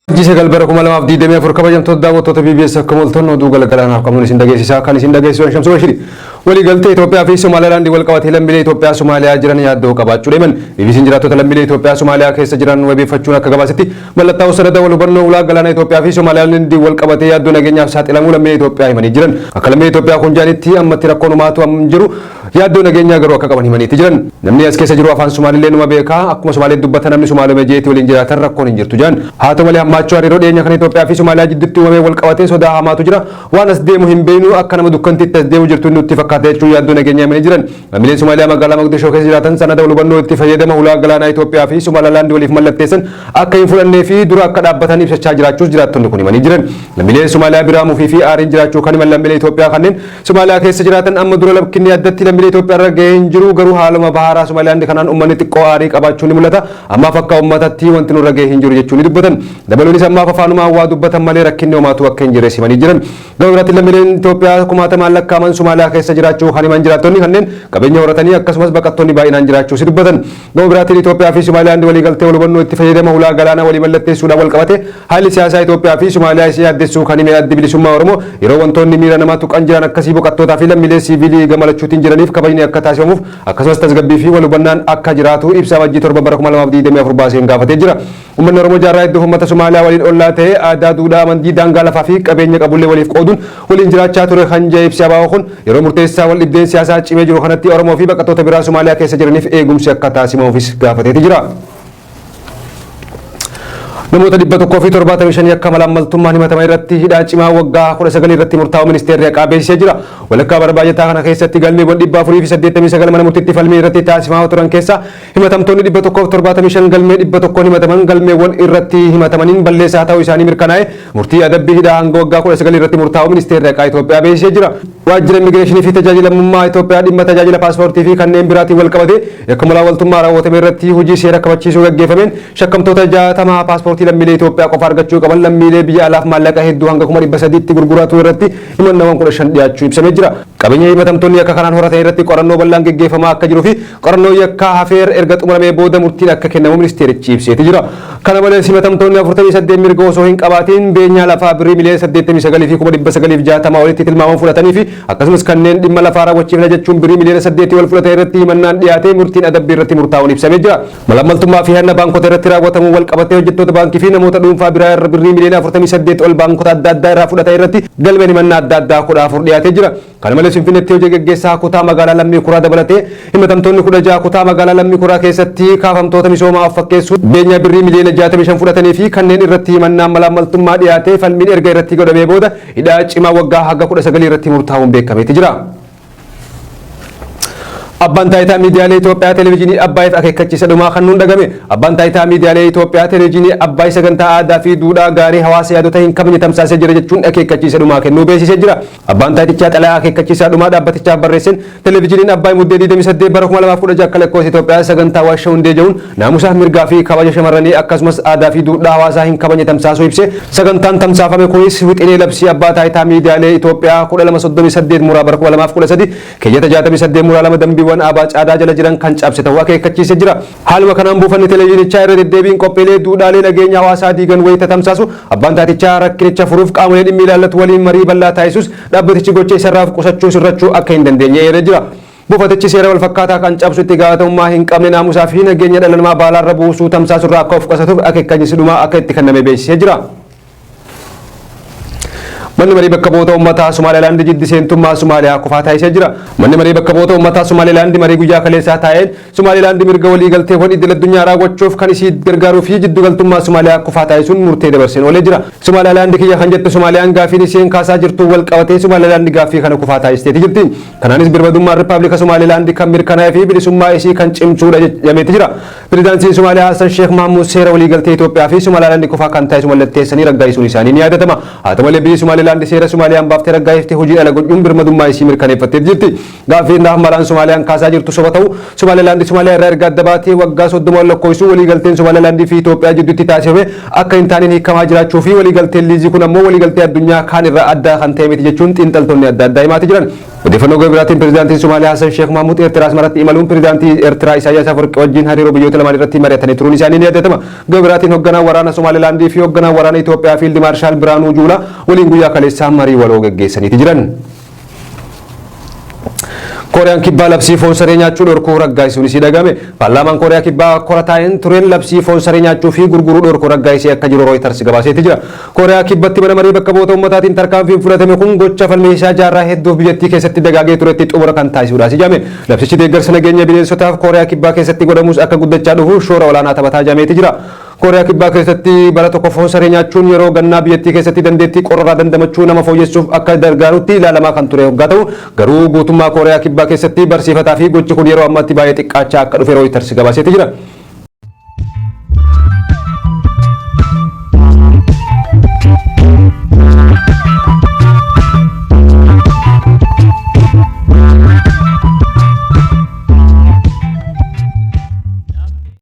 Jise galbara kuma lamaaf diidamee afur kabajamtoota daawwattoota BBS akka moltoon oduu galgalaanaaf qabuun isin dhageessisaa kan isin dhageessisu Shamsuu Bashiri. Waliigaltee Itoophiyaa fi Somaaliyaalaand wal qabatee lammiilee Itoophiyaa Somaaliyaa jiran yaaddoo qabaachuu deeman. BBC'n jiraattota lammiilee Itoophiyaa Somaaliyaa keessa jiran wabeeffachuun akka gabaasetti mallattaa'uu sanada wal hubannoo ulaa galaana Itoophiyaa fi Somaaliyaalaand wal qabatee yaaddoo nageenyaaf saaxilamuu lammiilee Itoophiyaa himanii jiran. Akka lammiilee Itoophiyaa kun jaanitti ammatti rakkoon uumaatu jiru yaaddoo nageenyaa garuu akka qaban himaniitti jiran. Namni as keessa jiru afaan Somaalilee numa beekaa akkuma Somaalilee dubbata namni Somaaluma jeetii waliin jiraatan rakkoon hin jirtu jedhan. Haa ta'u malee hammaachuu hariiroo dhiyeenya kan Itoophiyaa fi Somaaliyaa jidduutti uumamee wal qabatee sodaa hamaatu jira. Waan as deemu hin beeknu akka nama dukkantiitti as deemu jirtu nutti fakkaata jechuun yaaddoo nageenyaa himanii jiran. Lammiileen Somaaliyaa magaalaa Mogadishoo keessa jiraatan sanada wal hubannoo itti fayyadama ulaa galaanaa Itoophiyaa fi Somaaliyaalaand waliif mallatteessan akka hin fudhannee fi dura akka dhaabbatan ibsachaa jiraachuus jiraattonni kun himanii jiran. Lammiileen Somaaliyaa biraa mufii fi aariin jiraachuu kan himan lammiilee Itoophiyaa kanneen Somaaliyaa keessa jiraatan amma dura lakkinni addatti lammiilee Itoophiyaa irra gahee hin jiru garuu haaluma baharaa Somaaliyaand kanaan uummanni xiqqoo aarii qabaachuun ni mul'ata. Ammaaf akka uummatatti wanti nurra gahee hin jiru jechuun ni dubbatan. Dabaluunis ammaaf afaanuma waa dubbatan malee rakkinni homaatu akka hin jirre himanii jiran. Gama biraatti lammiileen Itoophiyaa kumaatamaan lakkaa'aman Somaaliyaa keessa jiraachuu kan himan jiraattonni kanneen qabeenya horatanii akkasumas baqattoonni baay'inaan jiraachuu si dubbatan. Gama biraatti Itoophiyaa fi Somaaliyaand waliigaltee wal hubannoo itti fayyadama ulaa galaanaa walii mallatteessuudhaan wal qabate haalli siyaasaa Itoophiyaa fi Somaaliyaa isii yaaddessuu kan hime addi bilisummaa Oromoo yeroo wantoonni miira namaa tuqan jiran akkasii boqottootaa fi lammiilee siivilii gamalachuutiin jiraniif kabajni akka taasifamuuf akkasumas tasgabbii fi wal hubannaan akka jiraatu ibsa wajjii torba bara 2024 baaseen gaafatee jira. Uummanni Oromoo jaarraa iddoo uummata Somaaliyaa waliin ollaa ta'ee aadaa duudhaa amantii daangaa lafaa fi qabeenya qabullee waliif qooduun waliin jiraachaa ture kan jedhe ibsa baa'oo kun yeroo murteessaa wal dhibdeen siyaasaa cimee jiru kanatti Oromoo fi baqattoota biraa Somaaliyaa keessa jiraniif eegumsi akka taasifamuufis gaafateeti jira. Namoota 175 akka malaamaltummaan himataman irratti hidhaa cimaa waggaa 19 irratti murtaa'u ministeerri haqaa beeksisee jira. Walakkaa bara baay'ataa kana keessatti galmeewwan 489 mana murtiitti falmii irratti taasifamaa turan keessa himatamtoonni 175 galmee 100 himataman galmeewwan irratti himatamaniin balleessaa ta'uu isaanii mirkanaa'e murtii adabbii hidhaa hanga waggaa 19 irratti murtaa'u ministeerri haqaa Itoophiyaa beeksisee jira. Waajjira immigireeshinii fi tajaajilamummaa Itoophiyaa dhimma tajaajila paaspoortii fi kanneen biraatiin wal qabate yakka malaawwaltummaa raawwatame irratti hojii seera kabachiisuu gaggeeffameen shakkamtoota 60 paaspoortii lammiilee Itoophiyaa qofa argachuu qaban lammiilee biyya alaaf maallaqa hedduu hanga 300tti gurguratu irratti himannaawwan 15 dhiyaachuu ibsamee jira. Qabeenya himatamtoonni yakka kanaan horatan irratti qorannoo bal'aan gaggeeffamaa akka jiruu fi qorannoo yakka hafeer erga xumuramee booda murtiin akka kennamu ministeerichi ibseeti jira. Kana malees himatamtoonni 48 mirga osoo hin qabaatiin beenyaa lafaa birrii miliyoona 89 fi 960 walitti tilmaaman fudhatanii fi akkasumas kanneen dhimma lafaa raawwachiifna jechuun birrii miliyoona 8 wal fudhatan irratti himannaan dhiyaatee murtiin adabbii irratti murtaa'uun ibsamee jira. Malaamaltummaa fi hanna baankota irratti raawwatamu wal qabatee hojjettoota baankii fi namoota dhuunfaa biraa irra birrii miliyoona 48 ol baankota adda addaa irraa fudhatan irratti galmeen himannaa adda addaa 14 dhiyaatee jira. Kana malees Finfinneetti hojii gaggeessaa kutaa magaalaa Lammii Kuraa dabalatee himatamtoonni 16 kutaa magaalaa Lammii Kuraa keessatti kaafamtoota misoomaaf fakkeessuun beenyaa birrii miliyoona 65 fudhatanii fi kanneen irratti himannaan malaamaltummaa dhiyaatee falmiin erga irratti godhamee booda hidhaa cimaa waggaa haga 19 irratti murtaa'uun beekameeti jira. Abbaan taayitaa miidiyaalee Itoophiyaa televezyiinii Abbaayif akeekkachiisa dhumaa kan nuun dhagame. Abbaan taayitaa miidiyaalee Itoophiyaa televezyiinii Abbaay sagantaa aadaa fi duudhaa gaarii hawaasa yaadota hin qabne tamsaasee jira jechuun akeekkachiisa dhumaa kennuu beeksisee jira. Abbaan taayitichaa xalayaa akeekkachiisa dhumaa dhaabbatichaaf barreesseen televezyiiniin Abbaay muddee 28 bara 2016 akka lakkoofsa Itoophiyaa sagantaa waashee hundee jedhuun naamusaa mirgaa fi kabaja shamarranii akkasumas aadaa fi duudhaa hawaasaa hin qabne tamsaasuu ibsee sagantaan tamsaafame kunis wixinee labsii abbaa taayitaa miidiyaalee Itoophiyaa 1238 muraa bara 2013 keeyyata 68 muraa 2 dambii wan abaa caadaa jala jiran kan cabse ta'uu akeekkachiisee jira. Haaluma kanaan buufanni televezyiinichaa irra deddeebiin qophiilee duudhaalee nageenya hawaasaa diigan wayita tamsaasu abbaan taayitichaa rakkinicha furuuf qaamolee dhimmi ilaallatu waliin marii bal'aa taasisuus dhaabbatichi gocha isarraaf qusachuu sirrachuu akka hin dandeenye eeree jira. Buufatichi seera wal fakkaataa kan cabsu itti gaafatamummaa hin qabne naamusaa fi nageenya dhala namaa baalaarra buusuu tamsaasurraa akka of qusatuuf akeekkachiisi dhumaa akka itti kenname beeksisee jira. Manni marii bakka bu'oota uummataa Somaaliyaalaand jiddi seentummaa Somaaliyaa kufaa taasisee jira. Manni marii bakka bu'oota uummataa Somaaliyaalaand marii guyyaa kaleessaa taa'een Somaaliyaalaand mirga waliigalteewwan idil addunyaa raawwachuuf kan isii gargaaruu fi jiddu galtummaa Somaaliyaa kufaa taasisuun murtee dabarseen oolee jira. Somaaliyaalaand kiyya kan jettu Soomaaliyaan gaafiin isheen kaasaa jirtu wal qabatee Somaaliyaalaand gaaffii kana kufaa taasisteeti jirti. Kanaanis birmadummaan Rippaabilika Somaaliyaalaand kan mirkanaa'ee fi bilisummaa ishii kan cimsuudha jedhameeti jira. Pireezidaantiin Somaaliyaa Hassan Sheekh Mahamuud seera waliigaltee Itoophiyaa fi Somaaliyaalaand kufaa kan taasisu mallatteessanii raggaasisuun isaanii ni yaadatama. Haa ta'u malee biyyi Somaaliyaalaand seera Soomaaliyaan baaftee raggaasiftee hojii ala godhuun birmadummaa ishii mirkaneeffattee jirti. Gaaffiin malaan Soomaaliyaan kaasaa jirtu soba ta'u Somaaliyaalaand Somaaliyaa irraa erga adda baatee waggaa 30 lakkoofsuu waliigalteen Somaaliyaalaand fi Itoophiyaa jidduutti taasifame akka hin taaneen hiikamaa jiraachuu fi waliigalteen liizii kun ammoo waliigaltee addunyaa kaan irraa adda kan ta'e miti jechuun xiinxaltoonni adda addaa himaati jiran. Odeeffannoo gabiraatiin pirezidaantiin Somaaliyaa Hassan Sheekh Mahmud Eertiraa asmaratti imaluun pirezidaantii Eertiraa Isaayyaas Afwerqi wajjin hariiroo biyyoota lamaan irratti mari'atanii turuun isaanii ni yaadatama. Gabiraatiin hoogganaan waraana Somaalilaandii fi hoogganaan waraana Itoophiyaa Fiildi Maarshaal Biraanuu Juulaa waliin guyyaa kaleessaa marii waloo gaggeessaniiti jiran. Kooriyaan kibbaa labsii foon saree nyaachuu dhorkuu raggaasisuun isii dhagame. Paarlaamaan Kooriyaa kibbaa korataa'een tureen labsii foon saree nyaachuu fi gurguruu dhorkuu raggaasisee akka jiru Reuters gabaaseeti jira. Kooriyaa kibbatti mana marii bakka bu'oota uummataatiin tarkaanfiin fudhatame kun gocha falmeessaa jaarraa hedduuf biyyattii keessatti dagaagee turetti xumura kan taasisuudhaas ijame. Labsichi deeggarsa nageenya bineensotaaf Kooriyaa kibbaa keessatti godhamus akka guddachaa dhufu shoora olaanaa taphataa jameeti jira. Kooriyaa kibbaa keessatti bara tokko foon saree nyaachuun yeroo gannaa biyyattii keessatti dandeettii qorraa dandamachuu nama fooyyessuuf akka gargaarutti ilaalamaa kan ture hoggaa ta'u garuu guutummaa Kooriyaa kibbaa keessatti barsiifataa fi gochi kun yeroo ammaatti baay'ee xiqqaachaa akka dhufe Reuters gabaaseeti jira.